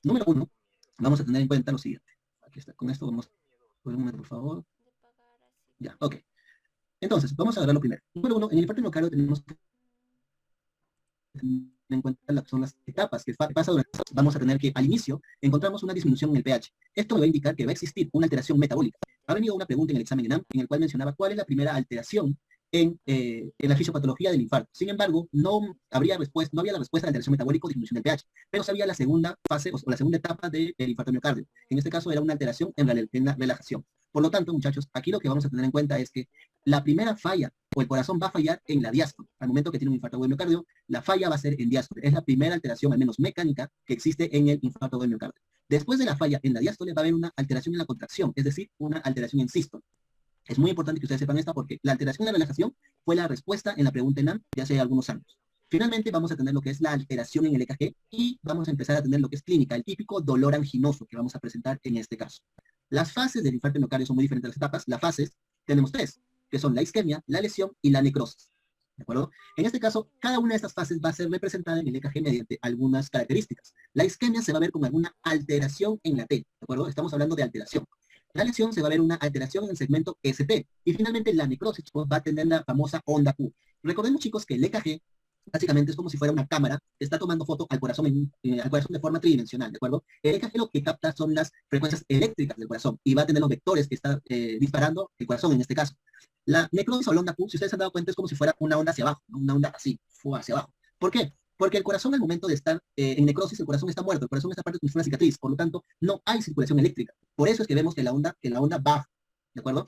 Número uno, vamos a tener en cuenta lo siguiente. Aquí está, con esto vamos, un momento, por favor. Ya, ok. Entonces, vamos a ver lo primero. Número uno, en el infarto miocardio tenemos que tener en cuenta lo que son las etapas que pasa durante. Vamos a tener que al inicio encontramos una disminución en el pH. Esto me va a indicar que va a existir una alteración metabólica. Ha venido una pregunta en el examen ENAM en el cual mencionaba cuál es la primera alteración en la fisiopatología del infarto. Sin embargo, no había la respuesta de alteración metabólica o disminución del pH, pero sabía la segunda fase o la segunda etapa del infarto miocardio. En este caso era una alteración en la relajación. Por lo tanto, muchachos, aquí lo que vamos a tener en cuenta es que la primera falla o el corazón va a fallar en la diástole. Al momento que tiene un infarto de miocardio, la falla va a ser en diástole. Es la primera alteración, al menos mecánica, que existe en el infarto de miocardio. Después de la falla en la diástole va a haber una alteración en la contracción, es decir, una alteración en sístole. Es muy importante que ustedes sepan esta porque la alteración en la relajación fue la respuesta en la pregunta ENAM de hace algunos años. Finalmente vamos a tener lo que es la alteración en el EKG y vamos a empezar a tener lo que es clínica, el típico dolor anginoso que vamos a presentar en este caso. Las fases del infarto miocardio son muy diferentes a las etapas. Las fases tenemos tres, que son la isquemia, la lesión y la necrosis. ¿De acuerdo? En este caso, cada una de estas fases va a ser representada en el EKG mediante algunas características. La isquemia se va a ver con alguna alteración en la T, ¿de acuerdo? Estamos hablando de alteración. La lesión se va a ver una alteración en el segmento ST. Y finalmente la necrosis chicos, va a tener la famosa onda Q. Recordemos, chicos, que el EKG básicamente es como si fuera una cámara que está tomando foto al corazón de forma tridimensional, ¿de acuerdo? El EKG lo que capta son las frecuencias eléctricas del corazón y va a tener los vectores que está disparando el corazón en este caso. La necrosis o la onda Q, si ustedes se han dado cuenta, es como si fuera una onda hacia abajo, ¿no? Una onda así, hacia abajo. ¿Por qué? Porque el corazón al momento de estar en necrosis, el corazón está muerto, el corazón está parte como si fuera una cicatriz, por lo tanto, no hay circulación eléctrica. Por eso es que vemos que la onda baja, ¿de acuerdo?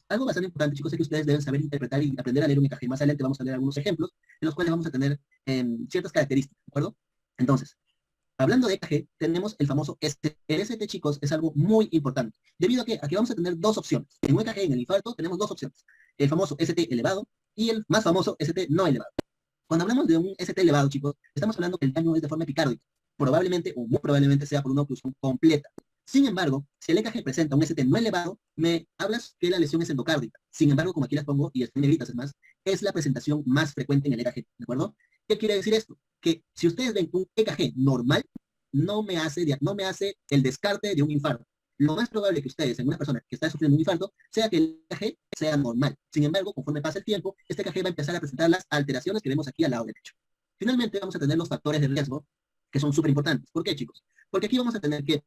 Algo bastante importante, chicos, es que ustedes deben saber interpretar y aprender a leer un EKG. Más adelante vamos a leer algunos ejemplos en los cuales vamos a tener ciertas características, ¿de acuerdo? Entonces, hablando de EKG, tenemos el famoso ST. El ST, chicos, es algo muy importante, debido a que aquí vamos a tener dos opciones. En un EKG, en el infarto, tenemos dos opciones. El famoso ST elevado y el más famoso ST no elevado. Cuando hablamos de un ST elevado, chicos, estamos hablando que el daño es de forma epicárdica. Probablemente o muy probablemente sea por una oclusión completa. Sin embargo, si el EKG presenta un ST no elevado, me hablas que la lesión es endocárdica. Sin embargo, como aquí las pongo, y estoy negritas es más, es la presentación más frecuente en el EKG, ¿de acuerdo? ¿Qué quiere decir esto? Que si ustedes ven un EKG normal, no me hace el descarte de un infarto. Lo más probable que ustedes, en una persona que está sufriendo un infarto, sea que el EKG sea normal. Sin embargo, conforme pasa el tiempo, este EKG va a empezar a presentar las alteraciones que vemos aquí al lado derecho. Finalmente, vamos a tener los factores de riesgo, que son súper importantes. ¿Por qué, chicos? Porque aquí vamos a tener que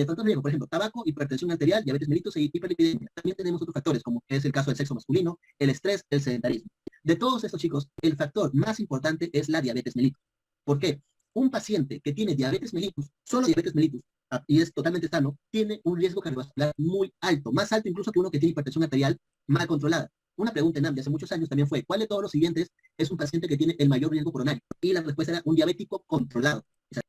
factores de riesgo, por ejemplo, tabaco, hipertensión arterial, diabetes mellitus e hiperlipidemia. También tenemos otros factores, como es el caso del sexo masculino, el estrés, el sedentarismo. De todos estos, chicos, el factor más importante es la diabetes mellitus. ¿Por qué? Un paciente que tiene diabetes mellitus, solo diabetes mellitus, y es totalmente sano, tiene un riesgo cardiovascular muy alto, más alto incluso que uno que tiene hipertensión arterial mal controlada. Una pregunta en AMD hace muchos años también fue, ¿cuál de todos los siguientes es un paciente que tiene el mayor riesgo coronario? Y la respuesta era un diabético controlado. O sea,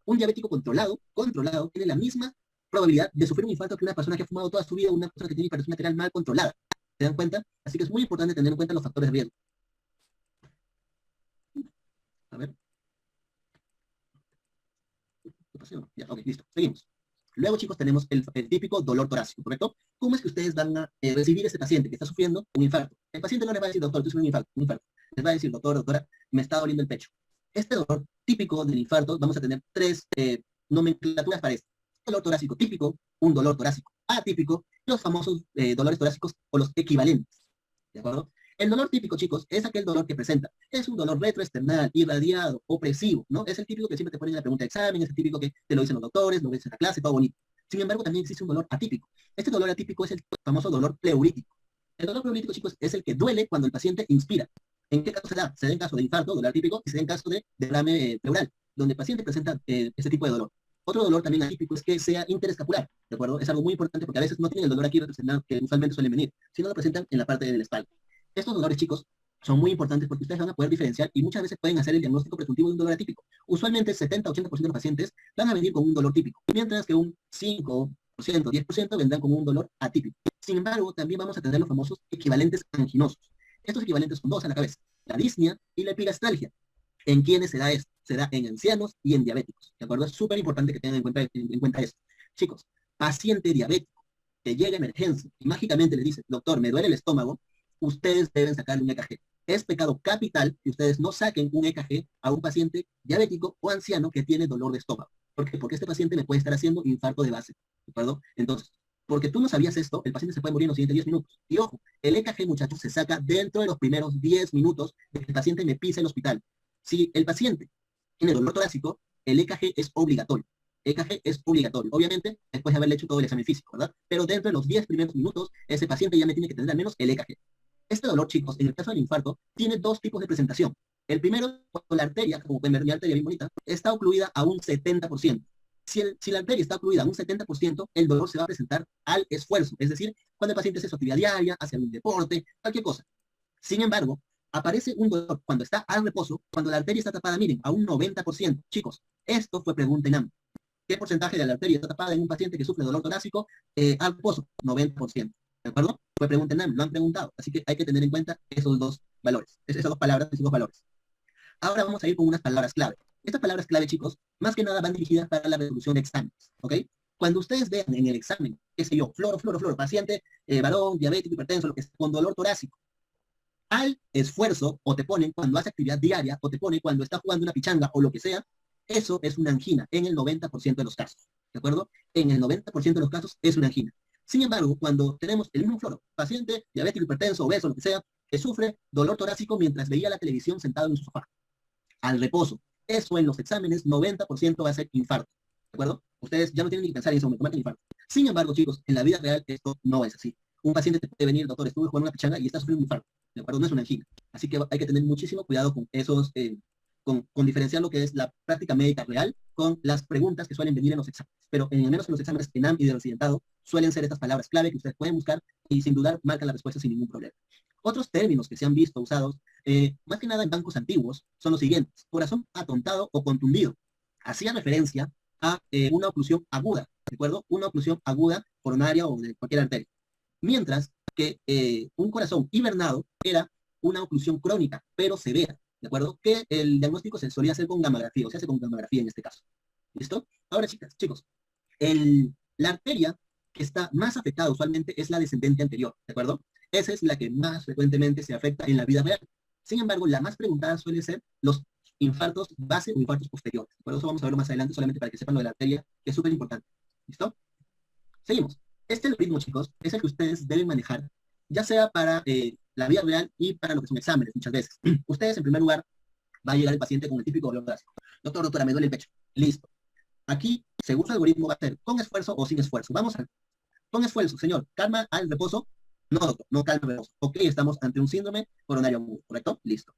un diabético controlado, tiene la misma probabilidad de sufrir un infarto que una persona que ha fumado toda su vida o una persona que tiene hipertensión arterial mal controlada. ¿Se dan cuenta? Así que es muy importante tener en cuenta los factores de riesgo. A ver. ¿Qué pasó? Ya, ok, listo. Seguimos. Luego, chicos, tenemos el típico dolor torácico, ¿correcto? ¿Cómo es que ustedes van a recibir a este paciente que está sufriendo un infarto? El paciente no le va a decir, doctor, estoy sufriendo un infarto. Les va a decir, doctor, doctora, me está doliendo el pecho. Este dolor típico del infarto, vamos a tener tres nomenclaturas para esto. Dolor torácico típico, un dolor torácico atípico, los famosos dolores torácicos o los equivalentes. ¿De acuerdo? El dolor típico, chicos, es aquel dolor que presenta. Es un dolor retroesternal, irradiado, opresivo, ¿no? Es el típico que siempre te ponen en la pregunta de examen, es el típico que te lo dicen los doctores, lo ves en la clase, todo bonito. Sin embargo, también existe un dolor atípico. Este dolor atípico es el famoso dolor pleurítico. El dolor pleurítico, chicos, es el que duele cuando el paciente inspira. ¿En qué caso se da? Se da en caso de infarto, dolor atípico, y se da en caso de derrame pleural, donde el paciente presenta este tipo de dolor. Otro dolor también atípico es que sea interescapular, ¿de acuerdo? Es algo muy importante porque a veces no tienen el dolor aquí representado que usualmente suelen venir, sino lo presentan en la parte de la espalda. Estos dolores, chicos, son muy importantes porque ustedes van a poder diferenciar y muchas veces pueden hacer el diagnóstico presuntivo de un dolor atípico. Usualmente el 70-80% de los pacientes van a venir con un dolor típico, mientras que un 5%, 10% vendrán con un dolor atípico. Sin embargo, también vamos a tener los famosos equivalentes anginosos. Estos equivalentes son dos a la cabeza, la disnea y la epigastralgia. ¿En quiénes se da esto? Se da en ancianos y en diabéticos. ¿De acuerdo? Es súper importante que tengan en cuenta esto. Chicos, paciente diabético que llega a emergencia y mágicamente le dice, doctor, me duele el estómago, ustedes deben sacarle un EKG. Es pecado capital que ustedes no saquen un EKG a un paciente diabético o anciano que tiene dolor de estómago. ¿Por qué? Porque este paciente me puede estar haciendo infarto de base, ¿de acuerdo? Entonces, porque tú no sabías esto, el paciente se puede morir en los siguientes 10 minutos. Y ojo, el EKG, muchachos, se saca dentro de los primeros 10 minutos de que el paciente me pise el hospital. Si el paciente tiene dolor torácico, el EKG es obligatorio. EKG es obligatorio, obviamente, después de haberle hecho todo el examen físico, ¿verdad? Pero dentro de los 10 primeros minutos, ese paciente ya me tiene que tener al menos el EKG. Este dolor, chicos, en el caso del infarto, tiene dos tipos de presentación. El primero, cuando la arteria, como pueden ver, mi arteria bien bonita, está ocluida a un 70%. Si la arteria está ocluida a un 70%, el dolor se va a presentar al esfuerzo, es decir, cuando el paciente hace su actividad diaria, hace algún deporte, cualquier cosa. Sin embargo, aparece un dolor cuando está al reposo, cuando la arteria está tapada, miren, a un 90%. Chicos, esto fue pregunta en AM. ¿Qué porcentaje de la arteria está tapada en un paciente que sufre dolor torácico al reposo? 90%. ¿De acuerdo? Fue pregunta en AM, lo han preguntado. Así que hay que tener en cuenta esos dos valores, esas dos palabras, esos dos valores. Ahora vamos a ir con unas palabras clave. Estas palabras clave, chicos, más que nada van dirigidas para la resolución de exámenes, ¿ok? Cuando ustedes vean en el examen, qué sé yo, floro, paciente, varón, diabético, hipertenso, lo que sea, con dolor torácico, al esfuerzo, o te ponen cuando hace actividad diaria, o te ponen cuando está jugando una pichanga, o lo que sea, eso es una angina, en el 90% de los casos, ¿de acuerdo? En el 90% de los casos es una angina. Sin embargo, cuando tenemos el mismo floro, paciente, diabético, hipertenso, obeso, lo que sea, que sufre dolor torácico mientras veía la televisión sentado en su sofá, al reposo. Eso en los exámenes, 90% va a ser infarto, ¿de acuerdo? Ustedes ya no tienen ni que pensar en eso, me cometen infarto. Sin embargo, chicos, en la vida real esto no es así. Un paciente te puede venir, doctor, estuve jugando una pichanga y está sufriendo un infarto, ¿de acuerdo? No es una angina. Así que hay que tener muchísimo cuidado con esos, con diferenciar lo que es la práctica médica real con las preguntas que suelen venir en los exámenes. Pero en menos en los exámenes ENAM y de residentado suelen ser estas palabras clave que ustedes pueden buscar y sin dudar marcan la respuesta sin ningún problema. Otros términos que se han visto usados, más que nada en bancos antiguos, son los siguientes. Corazón atontado o contundido. Hacía referencia a una oclusión aguda, ¿de acuerdo? Una oclusión aguda coronaria o de cualquier arteria. Mientras que un corazón hibernado era una oclusión crónica, pero severa, ¿de acuerdo? Que el diagnóstico se solía hacer con gamografía, o se hace con gamografía en este caso. ¿Listo? Ahora, chicos, la arteria que está más afectada usualmente es la descendente anterior, ¿de acuerdo? Esa es la que más frecuentemente se afecta en la vida real. Sin embargo, la más preguntada suele ser los infartos base o infartos posteriores. Por eso vamos a verlo más adelante, solamente para que sepan lo de la arteria, que es súper importante. ¿Listo? Seguimos. Este algoritmo, chicos, es el que ustedes deben manejar, ya sea para la vida real y para lo que son exámenes, muchas veces. Ustedes, en primer lugar, va a llegar el paciente con el típico dolor torácico. Doctora, me duele el pecho. Listo. Aquí, según su algoritmo, va a ser con esfuerzo o sin esfuerzo. Vamos a ver. Con esfuerzo, señor. Calma al reposo. No, doctor, no calma al reposo. Ok, estamos ante un síndrome coronario agudo, ¿correcto? Listo.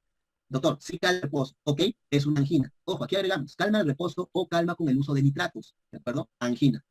Doctor, sí calma al reposo. Ok, es una angina. Ojo, aquí agregamos calma al reposo o calma con el uso de nitratos, ¿de acuerdo? Angina.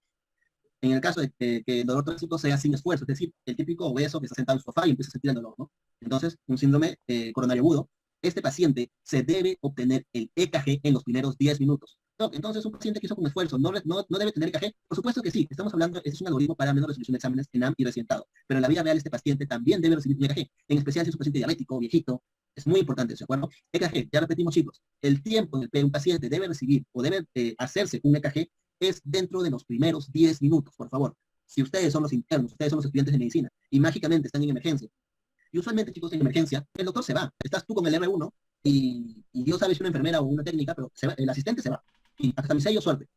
En el caso de que el dolor torácico sea sin esfuerzo, es decir, el típico obeso que está sentado en su sofá y empieza a sentir el dolor, ¿no? Entonces, un síndrome coronario agudo, este paciente se debe obtener el EKG en los primeros 10 minutos. Entonces, un paciente que hizo con esfuerzo no debe tener EKG. Por supuesto que sí, estamos hablando, este es un algoritmo para menos resolución de exámenes ENAM y residentado. Pero en la vida real, este paciente también debe recibir un EKG, en especial si es un paciente diabético, viejito. Es muy importante eso, ¿de acuerdo? EKG, ya repetimos, chicos, el tiempo en el que un paciente debe recibir o debe hacerse un EKG es dentro de los primeros 10 minutos, por favor. Si ustedes son los internos, ustedes son los estudiantes de medicina y mágicamente están en emergencia, y usualmente, chicos, en emergencia, el doctor se va. Estás tú con el R1 y Dios sabe si una enfermera o una técnica, pero el asistente se va. Y hasta mi sello suerte.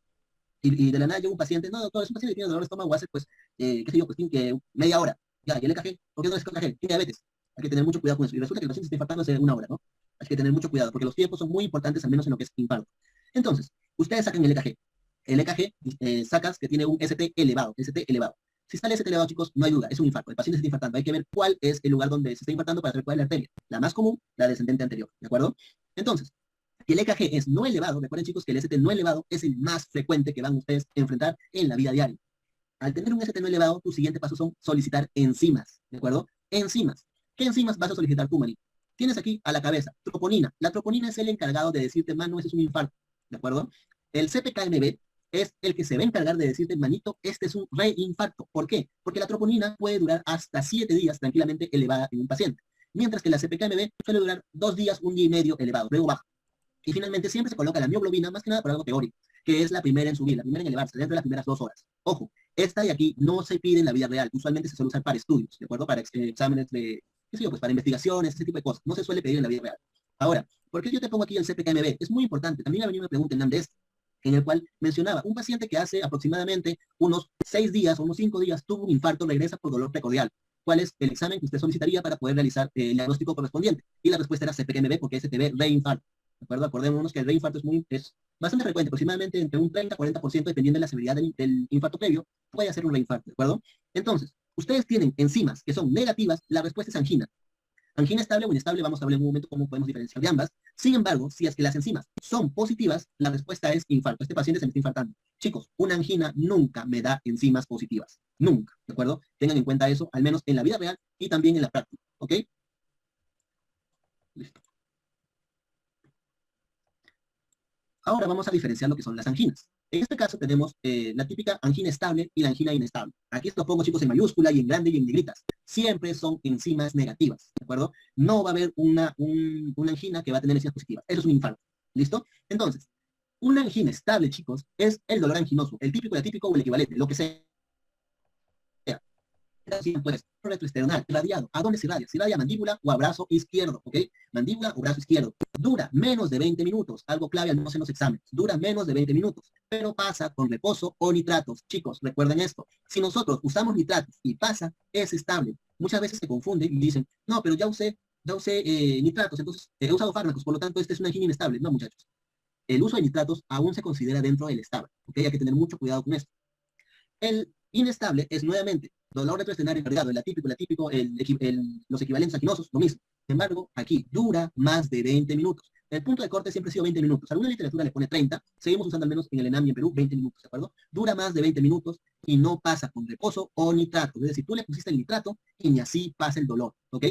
Y de la nada llega un paciente, no, doctor, es un paciente que tiene dolor de estómago, hace, pues, qué sé yo, pues tiene que media hora. Ya, y el EKG, ¿por qué no es EKG? Tiene diabetes. Hay que tener mucho cuidado con eso. Y resulta que el paciente está infartando hace una hora, ¿no? Hay que tener mucho cuidado, porque los tiempos son muy importantes, al menos en lo que es infarto. Entonces, ustedes sacan el EKG. El EKG sacas que tiene un ST elevado, ST elevado. Si está el ST elevado, chicos, no hay duda, es un infarto. El paciente se está infartando. Hay que ver cuál es el lugar donde se está infartando para saber cuál es la arteria. La más común, la descendente anterior, ¿de acuerdo? Entonces, si el EKG es no elevado, recuerden, chicos, que el ST no elevado es el más frecuente que van ustedes a enfrentar en la vida diaria. Al tener un ST no elevado, tu siguiente paso son solicitar enzimas, ¿de acuerdo? Enzimas. ¿Qué enzimas vas a solicitar tú, Mari? Tienes aquí a la cabeza, troponina. La troponina es el encargado de decirte, mano, ese es un infarto, ¿de acuerdo? El CPKMB es el que se va a encargar de decirte, manito, este es un reinfarto. ¿Por qué? Porque la troponina puede durar hasta 7 días tranquilamente elevada en un paciente, mientras que la CPKMB suele durar 2 días, 1 día y medio elevado, luego baja. Y finalmente siempre se coloca la mioglobina, más que nada por algo teórico, que es la primera en subir, la primera en elevarse, dentro de las primeras 2 horas. Ojo, esta de aquí no se pide en la vida real, usualmente se suele usar para estudios, ¿de acuerdo? Para exámenes de, qué sé yo, pues para investigaciones, ese tipo de cosas. No se suele pedir en la vida real. Ahora, ¿por qué yo te pongo aquí el CPKMB? Es muy importante. También ha venido una pregunta en de esto. en el cual mencionaba un paciente que hace aproximadamente unos 6 días o unos 5 días tuvo un infarto, regresa por dolor precordial. ¿Cuál es el examen que usted solicitaría para poder realizar el diagnóstico correspondiente? Y la respuesta era CPMB porque STB reinfarto. ¿De acuerdo? Acordémonos que el reinfarto es bastante frecuente, aproximadamente entre un 30-40%, dependiendo de la severidad del infarto previo, puede hacer un reinfarto, ¿de acuerdo? Entonces, ustedes tienen enzimas que son negativas, la respuesta es angina. Angina estable o inestable, vamos a ver en un momento cómo podemos diferenciar de ambas. Sin embargo, si es que las enzimas son positivas, la respuesta es infarto. Este paciente se me está infartando. Chicos, una angina nunca me da enzimas positivas. Nunca, ¿de acuerdo? Tengan en cuenta eso, al menos en la vida real y también en la práctica, ¿ok? Listo. Ahora vamos a diferenciar lo que son las anginas. En este caso tenemos la típica angina estable y la angina inestable. Aquí los pongo, chicos, en mayúscula y en grande y en negritas. Siempre son enzimas negativas, ¿de acuerdo? No va a haber una angina que va a tener enzimas positivas. Eso es un infarto. ¿Listo? Entonces, una angina estable, chicos, es el dolor anginoso, el típico, el atípico o el equivalente, lo que sea. Pues, retroesternal, irradiado. ¿A dónde se irradia? Se irradia a mandíbula o a brazo izquierdo, ¿ok? Mandíbula o brazo izquierdo. Dura menos de 20 minutos, algo clave al menos en los exámenes. Dura menos de 20 minutos, pero pasa con reposo o nitratos. Chicos, recuerden esto. Si nosotros usamos nitratos y pasa, es estable. Muchas veces se confunden y dicen, no, pero ya usé nitratos, entonces he usado fármacos, por lo tanto, este es una angina inestable. No, muchachos. El uso de nitratos aún se considera dentro del estable, ¿ok? Hay que tener mucho cuidado con esto. El inestable es nuevamente dolor retroesternal cargado, el atípico, los equivalentes anginosos, lo mismo. Sin embargo, aquí dura más de 20 minutos. El punto de corte siempre ha sido 20 minutos. Alguna literatura le pone 30, seguimos usando al menos en el ENAM y en Perú 20 minutos, ¿de acuerdo? Dura más de 20 minutos y no pasa con reposo o nitrato. Es decir, tú le pusiste el nitrato y ni así pasa el dolor, ¿ok?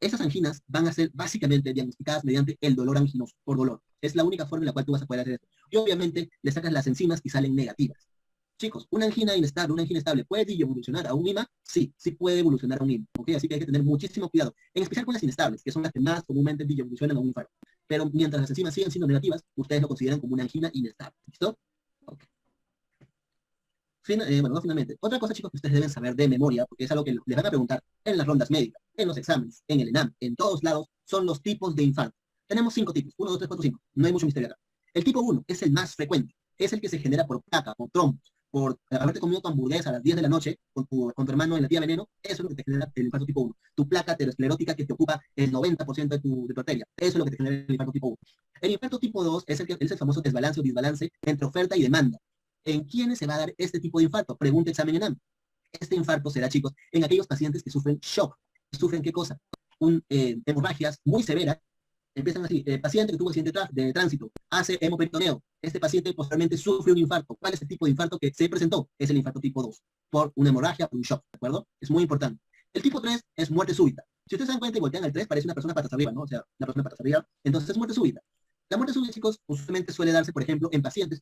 Esas anginas van a ser básicamente diagnosticadas mediante el dolor anginoso, por dolor. Es la única forma en la cual tú vas a poder hacer esto. Y obviamente le sacas las enzimas y salen negativas. Chicos, una angina inestable, ¿puede evolucionar a un IMA? Sí, sí puede evolucionar a un IMA, ¿ok? Así que hay que tener muchísimo cuidado, en especial con las inestables, que son las que más comúnmente evolucionan a un infarto. Pero mientras las enzimas sigan siendo negativas, ustedes lo consideran como una angina inestable, ¿listo? Ok. Bueno, no finalmente. Otra cosa, chicos, que ustedes deben saber de memoria, porque es algo que les van a preguntar en las rondas médicas, en los exámenes, en el ENAM, en todos lados, son los tipos de infarto. Tenemos 5 tipos, 1, 2, 3, 4, 5. No hay mucho misterio acá. El tipo 1 es el más frecuente, es el que se genera por placa, por trombos, por haberte comido tu hamburguesa a las 10 de la noche con tu hermano en la tía veneno. Eso es lo que te genera el infarto tipo 1. Tu placa aterosclerótica que te ocupa el 90% de tu arteria. Eso es lo que te genera el infarto tipo 1. El infarto tipo 2 es el famoso desbalance o disbalance entre oferta y demanda. ¿En quiénes se va a dar este tipo de infarto? Pregunta examen ENAM. Este infarto será, chicos, en aquellos pacientes que sufren shock. ¿Sufren qué cosa? Hemorragias muy severas. Empiezan así, paciente que tuvo accidente de tránsito, hace hemoperitoneo. Este paciente posteriormente sufre un infarto. ¿Cuál es el tipo de infarto que se presentó? Es el infarto tipo 2, por una hemorragia, por un shock, ¿de acuerdo? Es muy importante. El tipo 3 es muerte súbita. Si ustedes se dan cuenta y voltean al 3, parece una persona patas arriba, ¿no? O sea, una persona patas arriba. Entonces es muerte súbita. La muerte súbita, chicos, usualmente suele darse, por ejemplo, en pacientes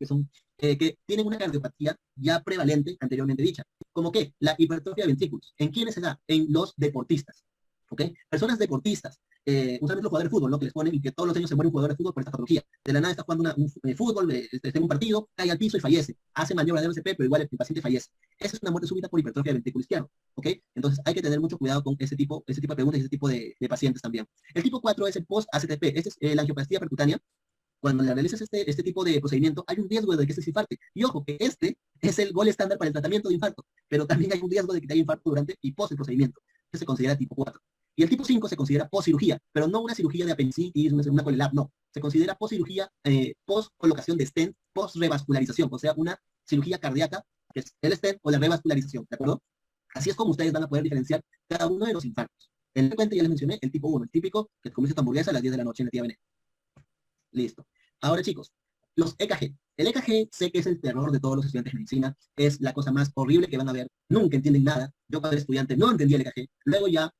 que tienen una cardiopatía ya prevalente anteriormente dicha, como que la hipertrofia de ventrículos. ¿En quiénes se da? En los deportistas. ¿Ok? Personas deportistas, usualmente los jugadores de fútbol, ¿no? Que les ponen y que todos los años se muere un jugador de fútbol por esta patología. De la nada está jugando fútbol, está en un partido, cae al piso y fallece. Hace maniobra de RCP, pero igual el paciente fallece. Esa es una muerte súbita por hipertrofia del ventrículo izquierdo. ¿Ok? Entonces hay que tener mucho cuidado con ese tipo de preguntas y ese tipo de pacientes también. El tipo 4 es el post-ACTP. Este es la angioplastia percutánea. Cuando le realizas este tipo de procedimiento, hay un riesgo de que se infarte. Y ojo, que este es el gol estándar para el tratamiento de infarto, pero también hay un riesgo de que te haya infarto durante y post el procedimiento, que se considera tipo 4. Y el tipo 5 se considera post-cirugía, pero no una cirugía de apendicitis, una colelab, no. Se considera post-cirugía, post-colocación de stent, post-revascularización, o sea, una cirugía cardíaca, que es el stent o la revascularización, ¿de acuerdo? Así es como ustedes van a poder diferenciar cada uno de los infartos. En el cuenta ya les mencioné el tipo 1, el típico que comienza tu hamburguesa a las 10 de la noche en la tía Benet. Listo. Ahora, chicos, los EKG. El EKG sé que es el terror de todos los estudiantes de medicina. Es la cosa más horrible que van a ver. Nunca entienden nada. Yo cuando era estudiante no entendía el EKG. Luego ya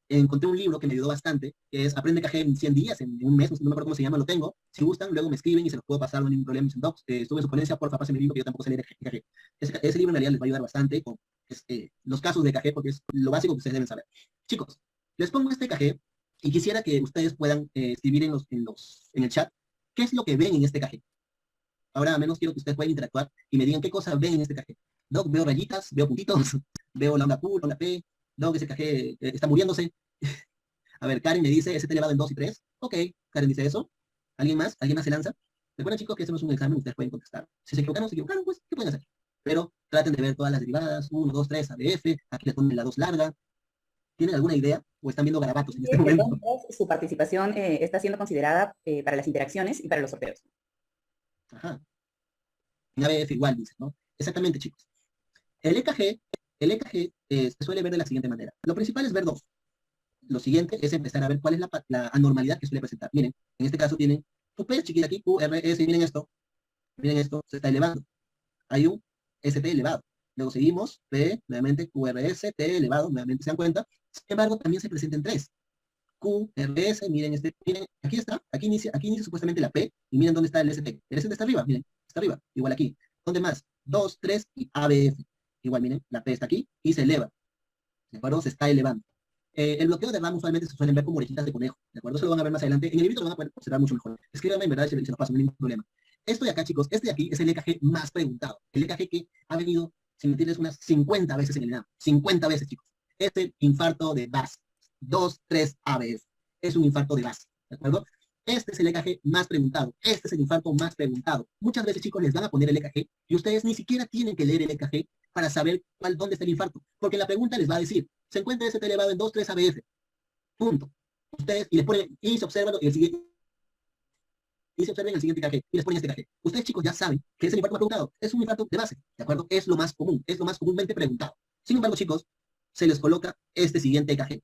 encontré un libro que me ayudó bastante, que es Aprende EKG en 100 días, en un mes, no me acuerdo cómo se llama, lo tengo. Si gustan, luego me escriben y se los puedo pasar, no hay ningún problema. Estuve en su ponencia, porfa, pásenme el libro, que yo tampoco sé leer EKG. Ese libro en realidad les va a ayudar bastante con los casos de EKG, porque es lo básico que ustedes deben saber. Chicos, les pongo este EKG y quisiera que ustedes puedan escribir en el chat qué es lo que ven en este EKG. Ahora, a menos quiero que ustedes puedan interactuar y me digan qué cosas ven en este EKG. Doc, veo rayitas, veo puntitos, veo la onda Q, la onda P, Doc, ese EKG está muriéndose. A ver, Karen me dice, ST elevado en 2 y 3. Ok, Karen dice eso. ¿Alguien más? ¿Alguien más se lanza? Recuerden, chicos, que este no es un examen, ustedes pueden contestar. Si se equivocaron, pues, ¿qué pueden hacer? Pero traten de ver todas las derivadas, 1, 2, 3, ABF, aquí les ponen la 2 larga. ¿Tienen alguna idea? ¿O están viendo garabatos en este momento? Entonces, su participación está siendo considerada para las interacciones y para los sorteos. Ajá. En ABF igual, dice, ¿no? Exactamente, chicos. El EKG se suele ver de la siguiente manera. Lo principal es ver dos. Lo siguiente es empezar a ver cuál es la anormalidad que suele presentar. Miren, en este caso tienen tu P chiquita aquí, QRS, y miren esto, se está elevando. Hay un ST elevado. Luego seguimos, P, nuevamente QRS, T elevado, nuevamente se dan cuenta. Sin embargo, también se presenta en tres. QRS, miren, miren, aquí inicia supuestamente la P, y miren dónde está el ST. El ST está arriba, miren, está arriba, igual aquí. ¿Dónde más? 2, 3 y ABF. Igual, miren, la P está aquí y se eleva. ¿De acuerdo? Se está elevando. El bloqueo de RAM usualmente se suelen ver como orejitas de conejo, ¿de acuerdo? Eso lo van a ver más adelante. En el video lo van a poder observar mucho mejor. Escríbanme en verdad y se lo paso, no hay ningún problema. Esto de acá, chicos, este de aquí es el EKG más preguntado. El EKG que ha venido, sin mentirles, unas 50 veces en el examen. 50 veces, chicos. Es el infarto de base. 2, 3 ABF. Es un infarto de base, ¿de acuerdo? Este es el EKG más preguntado. Este es el infarto más preguntado. Muchas veces, chicos, les van a poner el EKG y ustedes ni siquiera tienen que leer el EKG para saber dónde está el infarto. Porque la pregunta les va a decir, se encuentra ST elevado en 2, 3 ABF. Punto. Ustedes, y les ponen, y se observan el siguiente, y se observen el siguiente EKG, y les ponen este EKG. Ustedes, chicos, ya saben que es el infarto más preguntado. Es un infarto de base, ¿de acuerdo? Es lo más común, es lo más comúnmente preguntado. Sin embargo, chicos, se les coloca este siguiente EKG.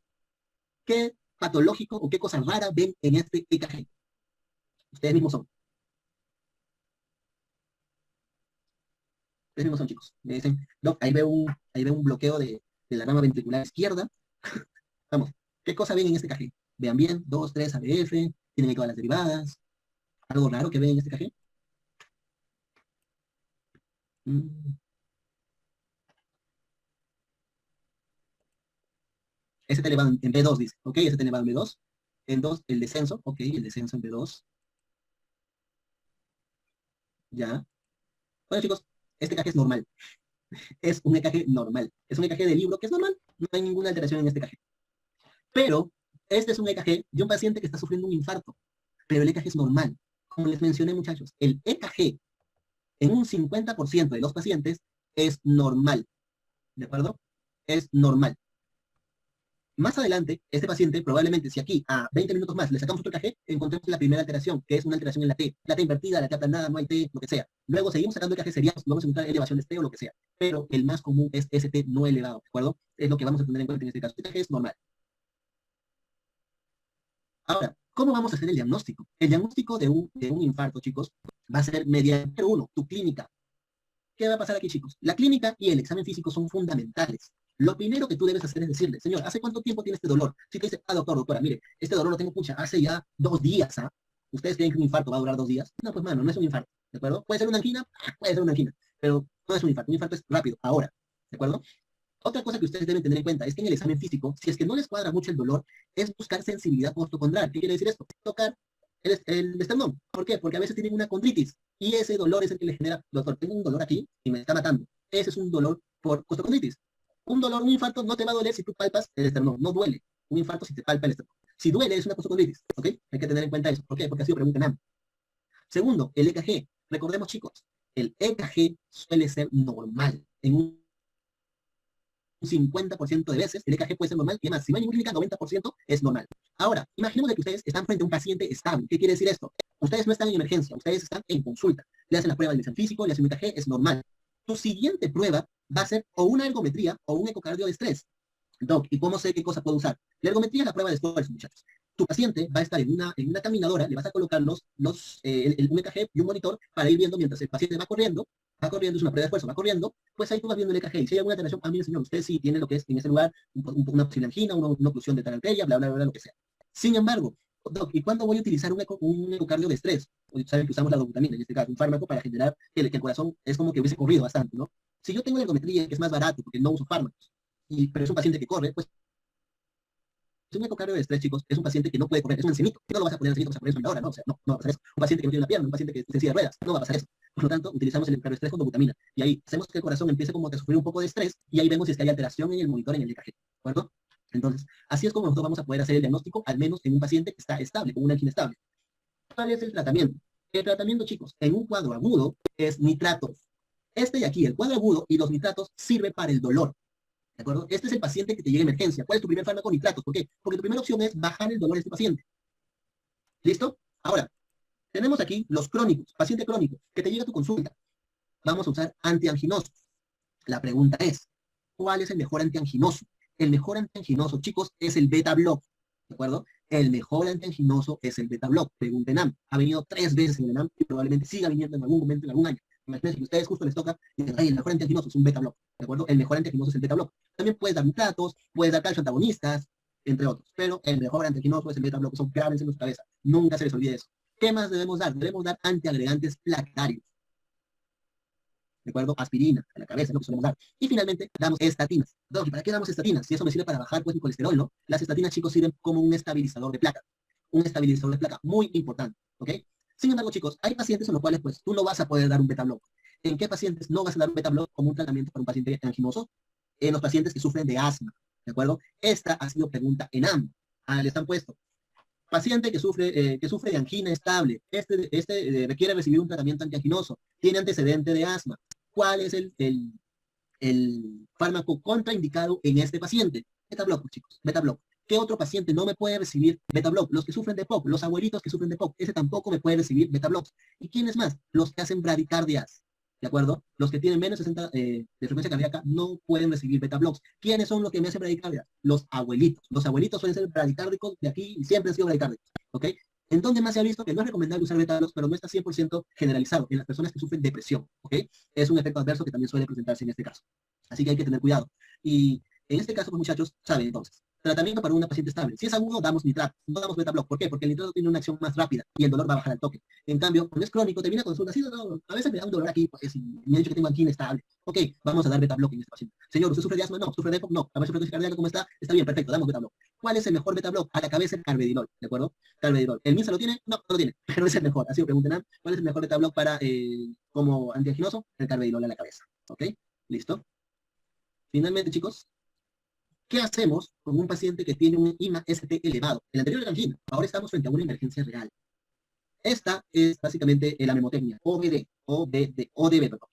¿Qué patológico o qué cosa rara ven en este EKG? Ustedes mismos son. Ustedes mismos son, chicos. Me dicen, Doc, ahí veo un bloqueo de la rama ventricular izquierda. Vamos, ¿qué cosa ven en este EKG? Vean bien, 2, 3 ABF, tienen todas las derivadas. ¿Algo raro que ven en este EKG? Mm. ST elevado en B2, dice. Ok, ST elevado en B2. En 2, el descenso. Ok, el descenso en B2. Ya. Bueno, chicos, este EKG es normal. Es un EKG normal. Es un EKG de libro que es normal. No hay ninguna alteración en este EKG. Pero este es un EKG de un paciente que está sufriendo un infarto. Pero el EKG es normal. Como les mencioné, muchachos, el EKG en un 50% de los pacientes es normal. ¿De acuerdo? Es normal. Más adelante, este paciente probablemente, si aquí a 20 minutos más le sacamos otro EKG, encontremos la primera alteración, que es una alteración en la T invertida, la T aplanada, no hay T, lo que sea. Luego seguimos sacando EKG seriados, vamos a encontrar elevaciones T o lo que sea. Pero el más común es ST no elevado, ¿de acuerdo? Es lo que vamos a tener en cuenta en este caso. El EKG es normal. Ahora, ¿cómo vamos a hacer el diagnóstico? El diagnóstico de un infarto, chicos, va a ser mediante, uno, tu clínica. ¿Qué va a pasar aquí, chicos? La clínica y el examen físico son fundamentales. Lo primero que tú debes hacer es decirle, señor, ¿hace cuánto tiempo tiene este dolor? Si te dice, doctor, doctora, mire, este dolor lo tengo, pucha, hace ya 2 días, ¿ah? ¿Ustedes creen que un infarto va a durar 2 días? No, pues, mano, no es un infarto, ¿de acuerdo? ¿Puede ser una angina? Puede ser una angina, pero no es un infarto. Un infarto es rápido, ahora, ¿de acuerdo? Otra cosa que ustedes deben tener en cuenta es que en el examen físico, si es que no les cuadra mucho el dolor, es buscar sensibilidad postcondral. ¿Qué quiere decir esto? Tocar el esternón. ¿Por qué? Porque a veces tienen una condritis y ese dolor es el que le genera, doctor, tengo un dolor aquí y me está matando. Ese es un dolor por costocondritis. Un infarto no te va a doler si tú palpas el esternón, no duele. Un infarto si te palpa el esternón. Si duele es una costocondritis, ¿ok? Hay que tener en cuenta eso. ¿Por qué? Porque ha sido pregunta en ambos. Segundo, el EKG. Recordemos, chicos, el EKG suele ser normal. En un 50% de veces el EKG puede ser normal y además, si no hay ninguna clínica, 90% es normal. Ahora, imaginemos que ustedes están frente a un paciente estable. ¿Qué quiere decir esto? Ustedes no están en emergencia, ustedes están en consulta. Le hacen la prueba del examen físico, le hacen un EKG, es normal. Tu siguiente prueba va a ser o una ergometría o un ecocardio de estrés. Doc, ¿y cómo sé qué cosa puedo usar? La ergometría es la prueba de esfuerzo, muchachos. Tu paciente va a estar en una caminadora, le vas a colocar un EKG y un monitor para ir viendo mientras el paciente va corriendo, es una prueba de esfuerzo, va corriendo, pues ahí tú vas viendo el EKG. Y si hay alguna alteración, mire señor, usted sí tiene lo que es en ese lugar, una posible angina, una oclusión de tal arteria, bla, bla, bla, lo que sea. Sin embargo, Doc, ¿y cuándo voy a utilizar un ecocardio de estrés? Saben que usamos la dobutamina, en este caso, un fármaco para generar que el corazón es como que hubiese corrido bastante, ¿no? Si yo tengo la ergometría, que es más barato, porque no uso fármacos, pero es un paciente que corre, pues un ecocardio de estrés, chicos, es un paciente que no puede correr, es un ancianito. No lo vas a poner ancianito, vas a poner eso ahora, ¿no? O sea, no va a pasar eso. Un paciente que no tiene una pierna, un paciente que está en silla de ruedas, no va a pasar eso. Por lo tanto, utilizamos el ecocardio de estrés con dobutamina. Y ahí hacemos que el corazón empiece como que a sufrir un poco de estrés y ahí vemos si es que hay alteración en el monitor, en el EKG. ¿De acuerdo? Entonces, así es como nosotros vamos a poder hacer el diagnóstico, al menos en un paciente que está estable, con una angina estable. ¿Cuál es el tratamiento? El tratamiento, chicos, en un cuadro agudo es nitratos. Este de aquí, el cuadro agudo y los nitratos sirve para el dolor. ¿De acuerdo? Este es el paciente que te llega a emergencia. ¿Cuál es tu primer fármaco? Nitratos. ¿Por qué? Porque tu primera opción es bajar el dolor de este paciente. ¿Listo? Ahora, tenemos aquí los crónicos, paciente crónico, que te llega a tu consulta. Vamos a usar antianginosos. La pregunta es, ¿cuál es el mejor antianginoso? El mejor antianginoso, chicos, es el beta-block. ¿De acuerdo? El mejor antianginoso es el beta-block. Pregunta ENAM. Ha venido 3 veces en el ENAM y probablemente siga viniendo en algún momento, en algún año. Imagínense que a ustedes justo les toca y dicen, ay, el mejor antianginoso es un beta-block. ¿De acuerdo? El mejor antianginoso es el beta-block. También puedes dar nitratos, puedes dar calcio antagonistas, entre otros. Pero el mejor antianginoso es el beta-block. Eso grábense en su cabeza. Nunca se les olvide eso. ¿Qué más debemos dar? Debemos dar antiagregantes placetarios. ¿De acuerdo? Aspirina, a la cabeza, es lo que solemos dar. Y finalmente, damos estatinas. Entonces, ¿para qué damos estatinas? Si eso me sirve para bajar pues, mi colesterol, ¿no? Las estatinas, chicos, sirven como un estabilizador de placa. Un estabilizador de placa muy importante, ¿ok? Sin embargo, chicos, hay pacientes en los cuales, pues, tú no vas a poder dar un beta-block. ¿En qué pacientes no vas a dar un beta-block como un tratamiento para un paciente anginoso? En los pacientes que sufren de asma, ¿de acuerdo? Esta ha sido pregunta en AM. Les han puesto, paciente que sufre de angina estable, requiere recibir un tratamiento antianginoso, tiene antecedente de asma. ¿Cuál es el fármaco contraindicado en este paciente? Beta-block, chicos, beta-block. ¿Qué otro paciente no me puede recibir beta-block? Los que sufren de POC, los abuelitos que sufren de POC, ese tampoco me puede recibir beta-blocks. ¿Y quiénes más? Los que hacen bradicardias. ¿De acuerdo? Los que tienen menos de 60 de frecuencia cardíaca no pueden recibir beta-blocks. ¿Quiénes son los que me hacen bradicardia? Los abuelitos. Los abuelitos suelen ser bradicárdicos de aquí y siempre han sido bradicárdicos. ¿Ok? ¿En dónde más se ha visto que no es recomendable usar beta-blocks, pero no está 100% generalizado en las personas que sufren depresión? ¿Ok? Es un efecto adverso que también suele presentarse en este caso. Así que hay que tener cuidado. Y en este caso, pues muchachos, saben entonces. Tratamiento para una paciente estable. Si es agudo, damos nitrato, no damos beta-block. ¿Por qué? Porque el nitrato tiene una acción más rápida y el dolor va a bajar al toque. En cambio, cuando es crónico, te viene a consulta, sí, no, a veces me da un dolor aquí, pues, y me han dicho que tengo angina estable. Ok, vamos a dar beta-block en este paciente. Señor, ¿usted sufre de asma? No. ¿Sufre de EPOC? No. A ver su frecuencia cardíaca, ¿cómo está? Está bien, perfecto, damos beta-block. ¿Cuál es el mejor beta-block? A la cabeza el carvedilol, ¿de acuerdo? Carvedilol. ¿El MINSA lo tiene? No, no lo tiene, pero es el mejor. Así que pregunten, ¿cuál es el mejor beta-block para, como antianginoso? El carvedilol a la cabeza. ¿Ok? ¿Listo? Finalmente, chicos, ¿qué hacemos con un paciente que tiene un IMA-ST elevado? El anterior era angina, ahora estamos frente a una emergencia real. Esta es básicamente la memotecnia, ODB, perdón.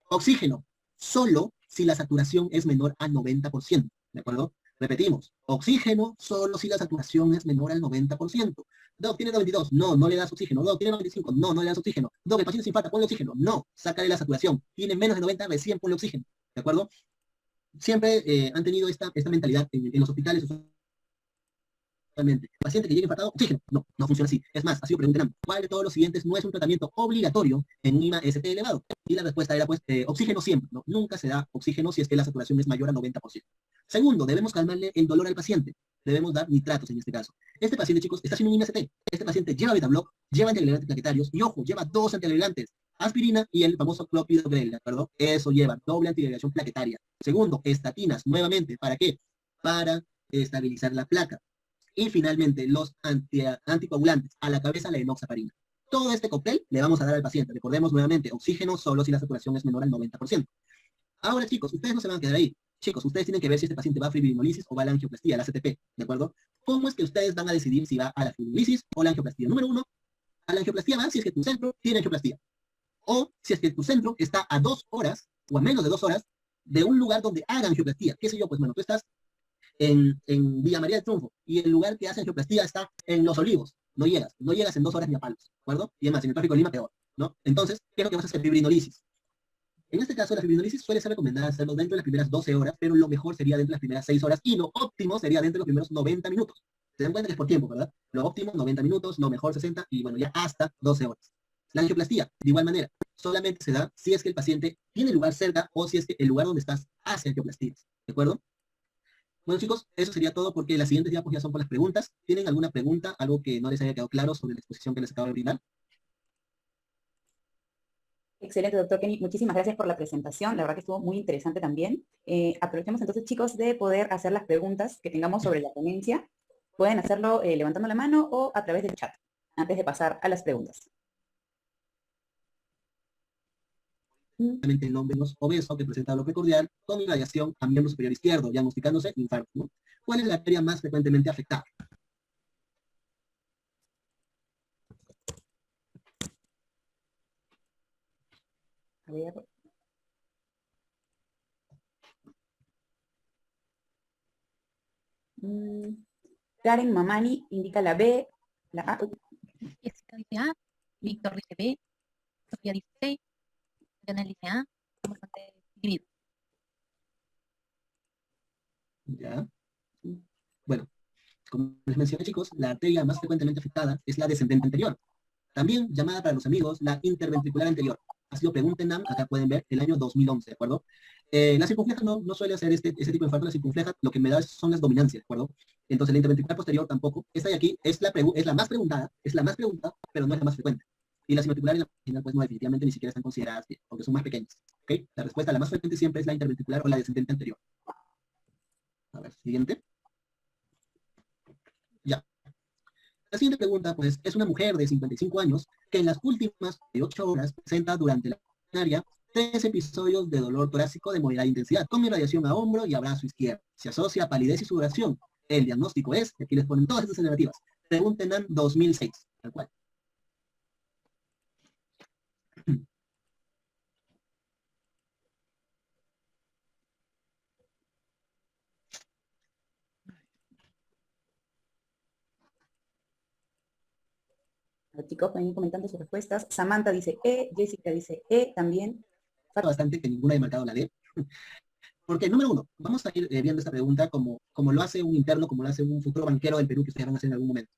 Oxígeno, solo si la saturación es menor al 90%, ¿de acuerdo? Repetimos, oxígeno solo si la saturación es menor al 90%. Doc, tiene 92, no, no le das oxígeno. Doc, tiene 95, no, no le das oxígeno. Doc, el paciente sin falta, ponle oxígeno. No, sácale la saturación. Tiene menos de 90, recién ponle oxígeno, ¿de acuerdo? Siempre han tenido esta mentalidad en los hospitales. Totalmente. Paciente que llegue infartado, oxígeno. No, no funciona así. Es más, ha sido preguntan, ¿cuál de todos los siguientes no es un tratamiento obligatorio en un IMA-ST elevado? Y la respuesta era, pues, oxígeno siempre, ¿no? Nunca se da oxígeno si es que la saturación es mayor al 90%. Segundo, debemos calmarle el dolor al paciente. Debemos dar nitratos en este caso. Este paciente, chicos, está haciendo un IMA-ST. Este paciente lleva beta-block, lleva antiagregantes plaquetarios, y ojo, lleva 2 antiagregantes, aspirina y el famoso clopidogrel, ¿de acuerdo? Eso lleva doble antiagregación plaquetaria. Segundo, estatinas, nuevamente, ¿para qué? Para estabilizar la placa. Y finalmente, los anticoagulantes, a la cabeza la enoxaparina. Todo este cóctel le vamos a dar al paciente. Recordemos nuevamente, oxígeno solo si la saturación es menor al 90%. Ahora, chicos, ustedes no se van a quedar ahí. Chicos, ustedes tienen que ver si este paciente va a fibrinolisis o va a la angioplastía, la CTP, ¿de acuerdo? ¿Cómo es que ustedes van a decidir si va a la fibrinolisis o la angioplastía? Número uno, a la angioplastía va si es que tu centro tiene angioplastía. O si es que tu centro está a 2 horas o a menos de 2 horas de un lugar donde haga angioplastía. ¿Qué sé yo? Pues bueno, tú estás en Villa María del Triunfo, y el lugar que hace angioplastia está en Los Olivos. No llegas en 2 horas ni a palos, ¿de acuerdo? Y además, en el tráfico de Lima, peor, ¿no? Entonces, ¿qué es lo que vas a hacer? Fibrinolisis. En este caso, la fibrinolisis suele ser recomendada hacerlo dentro de las primeras 12 horas, pero lo mejor sería dentro de las primeras 6 horas, y lo óptimo sería dentro de los primeros 90 minutos. Se dan cuenta que es por tiempo, ¿verdad? Lo óptimo, 90 minutos, lo mejor 60, y bueno, ya hasta 12 horas. La angioplastía, de igual manera, solamente se da si es que el paciente tiene lugar cerca o si es que el lugar donde estás hace angioplastías, ¿de acuerdo? Bueno, chicos, eso sería todo porque las siguientes diapos ya son por las preguntas. ¿Tienen alguna pregunta, algo que no les haya quedado claro sobre la exposición que les acabo de brindar? Excelente, doctor Kenny. Muchísimas gracias por la presentación. La verdad que estuvo muy interesante también. Aprovechemos entonces, chicos, de poder hacer las preguntas que tengamos sobre la ponencia. Pueden hacerlo levantando la mano o a través del chat, antes de pasar a las preguntas. El hombre obeso que presenta bloque cordial con irradiación a miembro superior izquierdo, diagnosticándose infarto, ¿no? ¿Cuál es la arteria más frecuentemente afectada? A ver. Karen Mamani indica la B, la A. Jessica dice A, Víctor dice B, Sofía dice C, Lionel dice A, estamos bastante divididos. Ya. Bueno, como les mencioné, chicos, la arteria más frecuentemente afectada es la descendente anterior. También llamada para los amigos la interventricular anterior. Ha sido pregunta en NAM, acá pueden ver, el año 2011, ¿de acuerdo? La circunfleja no suele hacer ese tipo de infarto. La circunfleja lo que me da son las dominancias, ¿de acuerdo? Entonces la interventricular posterior tampoco. Esta de aquí es la más preguntada, pero no es la más frecuente. Y la simetricular y la marginal, pues no, definitivamente ni siquiera están consideradas bien, porque son más pequeñas, ¿ok? La respuesta, la más frecuente siempre es la interventricular o la descendente anterior. A ver, siguiente. Ya. La siguiente pregunta, pues, es una mujer de 55 años que en las últimas 8 horas presenta durante la plenaria 3 episodios de dolor torácico de moderada intensidad, con irradiación a hombro y a brazo izquierdo. Se asocia a palidez y sudoración. El diagnóstico es, aquí les ponen todas estas alternativas. Pregunten en 2006, tal cual. Los chicos pueden ir comentando sus respuestas. Samantha dice E, Jessica dice E también. Bastante que ninguna haya marcado la D. Porque, número uno, vamos a ir viendo esta pregunta como lo hace un interno, como lo hace un futuro banquero del Perú que ustedes van a hacer en algún momento.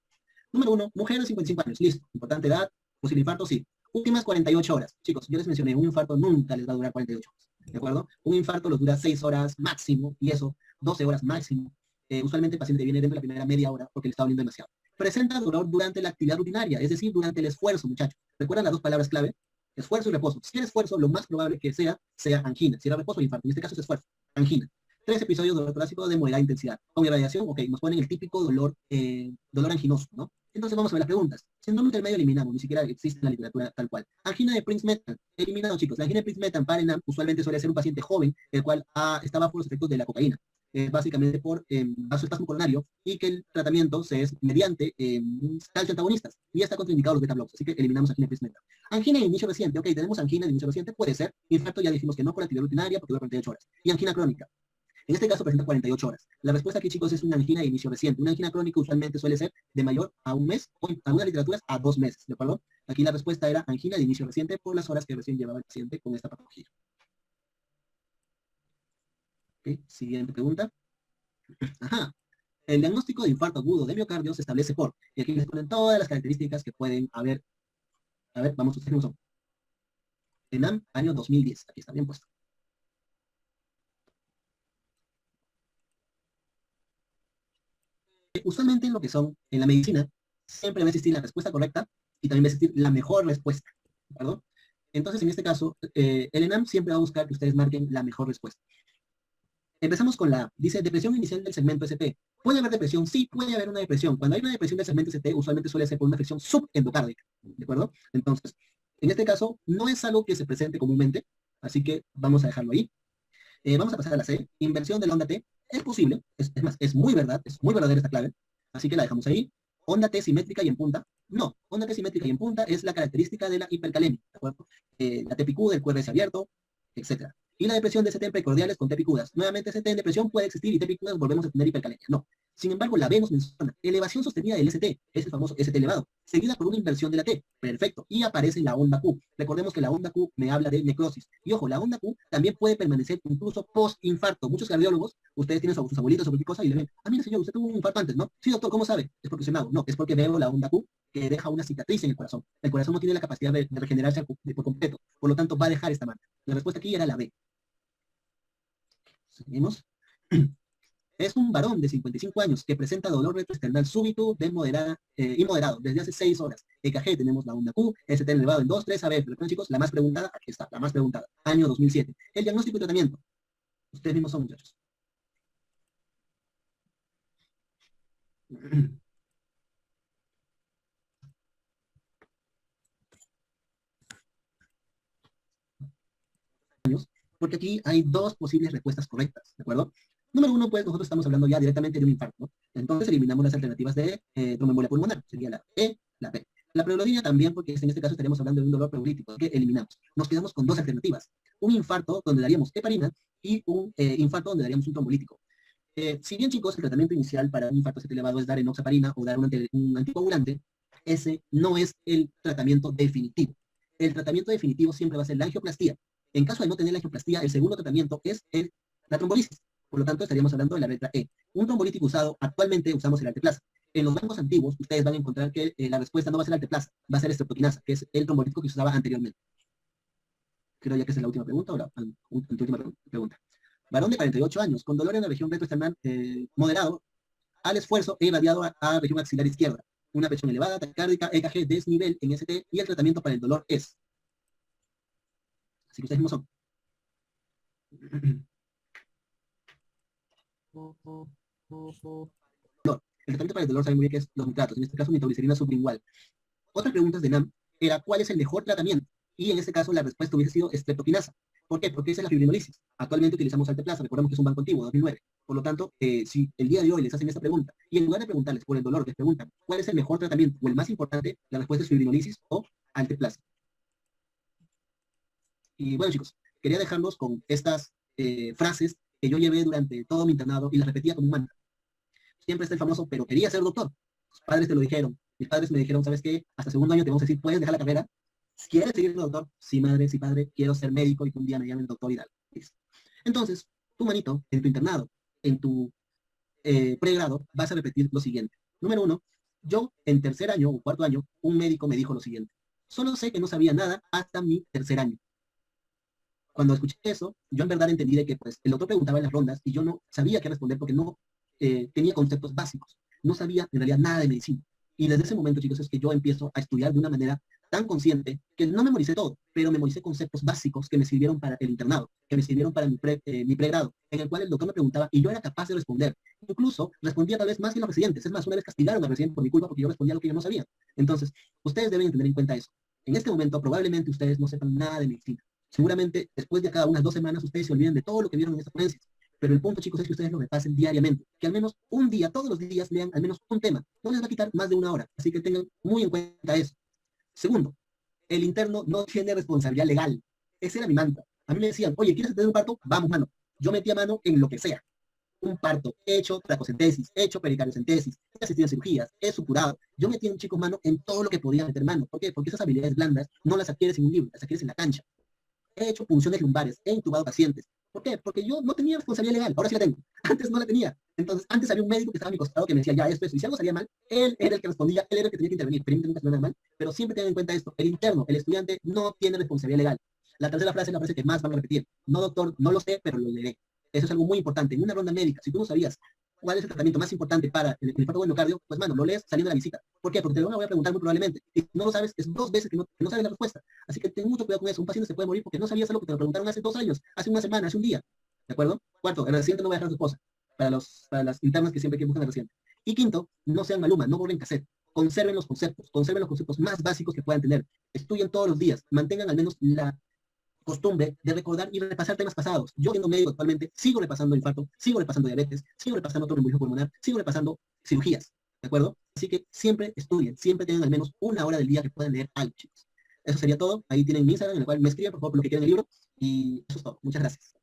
Número uno, mujer de 55 años, listo. Importante edad, posible infarto, sí. Últimas 48 horas. Chicos, yo les mencioné, un infarto nunca les va a durar 48 horas. ¿De acuerdo? Un infarto los dura 6 horas máximo, y eso, 12 horas máximo. Usualmente el paciente viene dentro de la primera media hora porque le está doliendo demasiado. Presenta dolor durante la actividad rutinaria, es decir, durante el esfuerzo, muchachos. ¿Recuerdan las dos palabras clave? Esfuerzo y reposo. Si era esfuerzo, lo más probable que sea angina. Si era reposo, infarto. En este caso es esfuerzo. Angina. 3 episodios de dolor torácico de moderada intensidad. Con irradiación, ok, nos ponen el típico dolor anginoso, ¿no? Entonces vamos a ver las preguntas. Si en dolor intermedio eliminamos, ni siquiera existe en la literatura tal cual. Angina de Prince-Metal, eliminado, chicos. La angina de Prince-Metal para ENAM usualmente suele ser un paciente joven, el cual está bajo los efectos de la cocaína. Básicamente por vasoespasmo coronario, y que el tratamiento se es mediante calcio antagonistas, y ya está contraindicado los beta-blocs, así que eliminamos angina de Prince-Metal. Angina de inicio reciente, ok, tenemos angina de inicio reciente, puede ser. Infarto ya dijimos que no por actividad rutinaria, porque dura 48 horas. Y angina crónica. En este caso presenta 48 horas. La respuesta aquí, chicos, es una angina de inicio reciente. Una angina crónica usualmente suele ser de mayor a un mes, o en algunas literaturas a 2 meses, ¿de acuerdo? Aquí la respuesta era angina de inicio reciente por las horas que recién llevaba el paciente con esta patología. Okay, siguiente pregunta. Ajá. El diagnóstico de infarto agudo de miocardio se establece por, y aquí les ponen todas las características que pueden haber. A ver, vamos, ustedes no son. ENAM, año 2010. Aquí está bien puesto. Usualmente en lo que son, en la medicina, siempre va a existir la respuesta correcta y también va a existir la mejor respuesta, ¿de acuerdo? Entonces, en este caso, el ENAM siempre va a buscar que ustedes marquen la mejor respuesta. Empezamos con la A. Dice, depresión inicial del segmento ST. ¿Puede haber depresión? Sí, puede haber una depresión. Cuando hay una depresión del segmento ST, usualmente suele ser por una afección subendocárdica, ¿de acuerdo? Entonces, en este caso, no es algo que se presente comúnmente, así que vamos a dejarlo ahí. Vamos a pasar a la C. Inversión de la onda T. Es posible, es más, es muy verdadera esta clave, así que la dejamos ahí. Onda T simétrica y en punta. No, onda T simétrica y en punta es la característica de la hipercalemia, ¿de acuerdo? La TPQ del QRS abierto, etc. Y la depresión de ST en precordiales con T picudas. Nuevamente ST en depresión puede existir y T picudas volvemos a tener hipercalemia. No. Sin embargo, la B nos menciona elevación sostenida del ST, es el famoso ST elevado, seguida por una inversión de la T. Perfecto. Y aparece la onda Q. Recordemos que la onda Q me habla de necrosis. Y ojo, la onda Q también puede permanecer incluso post-infarto. Muchos cardiólogos, ustedes tienen a sus abuelitos o cualquier cosa y le ven, ah, mira señor, usted tuvo un infarto antes, ¿no? Sí, doctor, ¿cómo sabe? Es porque se me hago. No, es porque veo la onda Q que deja una cicatriz en el corazón. El corazón no tiene la capacidad de regenerarse por completo. Por lo tanto, va a dejar esta marca. La respuesta aquí era la B. Seguimos. Es un varón de 55 años que presenta dolor retroesternal súbito de y moderado desde hace 6 horas. EKG tenemos la onda Q, ST elevado en 2, 3, a ver, pero chicos, la más preguntada, aquí está, la más preguntada, año 2007. El diagnóstico y tratamiento. Ustedes mismos son, muchachos. Porque aquí hay 2 posibles respuestas correctas, ¿de acuerdo? Número 1, pues nosotros estamos hablando ya directamente de un infarto, ¿no? Entonces eliminamos las alternativas de tromboembolia pulmonar, sería la E, la B. La preurolínica también, porque en este caso estaríamos hablando de un dolor preurolítico, que eliminamos. Nos quedamos con dos alternativas. Un infarto donde daríamos heparina y un infarto donde daríamos un trombolítico. Si bien, chicos, el tratamiento inicial para un infarto acético elevado es dar enoxaparina o dar un anticoagulante, ese no es el tratamiento definitivo. El tratamiento definitivo siempre va a ser la angioplastía. En caso de no tener la angioplastía, el segundo tratamiento es la trombolisis. Por lo tanto, estaríamos hablando de la letra E. Un trombolítico usado, actualmente usamos el alteplasa. En los bancos antiguos, ustedes van a encontrar que la respuesta no va a ser alteplasa, va a ser estreptoquinasa, que es el trombolítico que se usaba anteriormente. Creo ya que esa es la última pregunta, o la última pregunta. Varón de 48 años, con dolor en la región retroesternal moderado, al esfuerzo e irradiado a región axilar izquierda. Una presión elevada, taquicárdica, EKG, desnivel en ST, y el tratamiento para el dolor es. Así que ustedes mismos son. El tratamiento para el dolor saben muy bien que es los nitratos, en este caso nitroglicerina sublingual. Otra pregunta de NAM era ¿cuál es el mejor tratamiento? Y en este caso la respuesta hubiese sido estreptoquinasa. ¿Por qué? Porque esa es la fibrinolisis. Actualmente utilizamos alteplasa, recordemos que es un banco antiguo, 2009. Por lo tanto, si el día de hoy les hacen esta pregunta, y en lugar de preguntarles por el dolor, les preguntan ¿cuál es el mejor tratamiento o el más importante? La respuesta es fibrinolisis o alteplasa. Y bueno, chicos, quería dejarlos con estas frases que yo llevé durante todo mi internado y las repetía como un mantra. Siempre está el famoso, pero quería ser doctor. Tus padres te lo dijeron. Mis padres me dijeron, ¿sabes qué? Hasta segundo año te vamos a decir, ¿puedes dejar la carrera? ¿Quieres seguir siendo doctor? Sí, madre, sí, padre, quiero ser médico y que un día me llamen doctor Hidalgo. Listo. Entonces, tu manito, en tu internado, en tu pregrado, vas a repetir lo siguiente. Número 1, yo en tercer año o cuarto año, un médico me dijo lo siguiente. Solo sé que no sabía nada hasta mi tercer año. Cuando escuché eso, yo en verdad entendí de que pues, el doctor preguntaba en las rondas y yo no sabía qué responder porque no tenía conceptos básicos. No sabía en realidad nada de medicina. Y desde ese momento, chicos, es que yo empiezo a estudiar de una manera tan consciente que no memoricé todo, pero memoricé conceptos básicos que me sirvieron para el internado, que me sirvieron para mi pregrado, en el cual el doctor me preguntaba y yo era capaz de responder. Incluso respondía tal vez más que los residentes. Es más, una vez castigaron a residentes por mi culpa porque yo respondía lo que yo no sabía. Entonces, ustedes deben tener en cuenta eso. En este momento, probablemente ustedes no sepan nada de medicina. Seguramente, después de cada unas 2 semanas, ustedes se olviden de todo lo que vieron en esta ponencia. Pero el punto, chicos, es que ustedes lo repasen diariamente. Que al menos un día, todos los días, lean al menos un tema. No les va a quitar más de 1 hora. Así que tengan muy en cuenta eso. Segundo, el interno no tiene responsabilidad legal. Ese era mi mantra. A mí me decían, oye, ¿quieres tener un parto? Vamos, mano. Yo metía mano en lo que sea. Un parto, he hecho tracocentesis, he hecho pericardiocentesis, he asistido a cirugías, he supurado. Yo metía en chicos mano en todo lo que podía meter mano. ¿Por qué? Porque esas habilidades blandas no las adquieres en un libro, las adquieres en la cancha. He hecho punciones lumbares, he intubado pacientes. ¿Por qué? Porque yo no tenía responsabilidad legal, ahora sí la tengo. Antes no la tenía. Entonces, antes había un médico que estaba a mi costado que me decía, ya, esto, y si algo salía mal, él era el que respondía, él era el que tenía que intervenir. Pero nunca salió nada mal. Pero siempre tengan en cuenta esto, el interno, el estudiante, no tiene responsabilidad legal. La tercera frase es la frase que más van a repetir. No, doctor, no lo sé, pero lo leeré. Eso es algo muy importante. En una ronda médica, si tú no sabías cuál es el tratamiento más importante para el infarto del miocardio, pues, mano, lo lees saliendo de la visita. ¿Por qué? Porque te lo voy a preguntar muy probablemente. Y si no lo sabes, es 2 veces que no sabes la respuesta. Así que ten mucho cuidado con eso. Un paciente se puede morir porque no sabías algo que te lo preguntaron hace 2 años, hace una semana, hace un día. ¿De acuerdo? Cuarto, el residente no va a dejar a su esposa. Para las internas que siempre buscan al residente. Y quinto, no sean maluma, no borren cassette. Conserven los conceptos más básicos que puedan tener. Estudien todos los días. Mantengan al menos la costumbre de recordar y repasar temas pasados. Yo, siendo médico actualmente, sigo repasando infarto, sigo repasando diabetes, sigo repasando tromboembolismo pulmonar, sigo repasando cirugías, ¿de acuerdo? Así que siempre estudien, siempre tengan al menos 1 hora del día que puedan leer algo, chicos. Eso sería todo. Ahí tienen mi Instagram, en el cual me escriben, por favor, por lo que quieran en el libro. Y eso es todo. Muchas gracias.